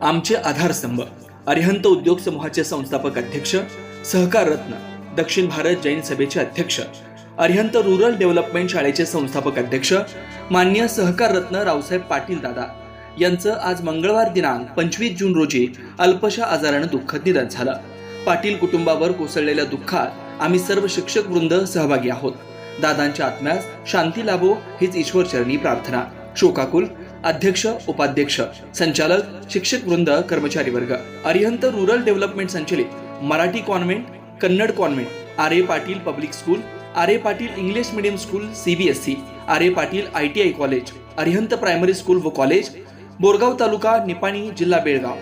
आमचे आधारस्तंभ अरिहंत उद्योग समूहाचे संस्थापक अध्यक्ष, सहकार रत्न, दक्षिण भारत जैन सभेचे अध्यक्ष, अरिहंत रुरल डेव्हलपमेंट शाळेचे संस्थापक अध्यक्ष माननीय सहकार रत्न रावसाहेब पाटील दादा यांचं आज मंगळवार दिनांक 25 जून रोजी अल्पशा आजारानं दुःखद निधन झालं. पाटील कुटुंबावर कोसळलेल्या दुःखात आम्ही सर्व शिक्षक वृंद सहभागी आहोत. दादांच्या आत्म्यास शांती लाभो हीच ईश्वरचरणी प्रार्थना. शोकाकुल अध्यक्ष, उपाध्यक्ष, संचालक, शिक्षक वृंद, कर्मचारी वर्ग. अरिहंत रुरल डेव्हलपमेंट संचलित Marathi convent, Kannada convent, R A Patil public school, R A Patil English medium school CBSE, R A Patil ITI college, Arihant primary school व कॉलेज, बोरगाव तालुका निपाणी, जिल्हा बेळगाव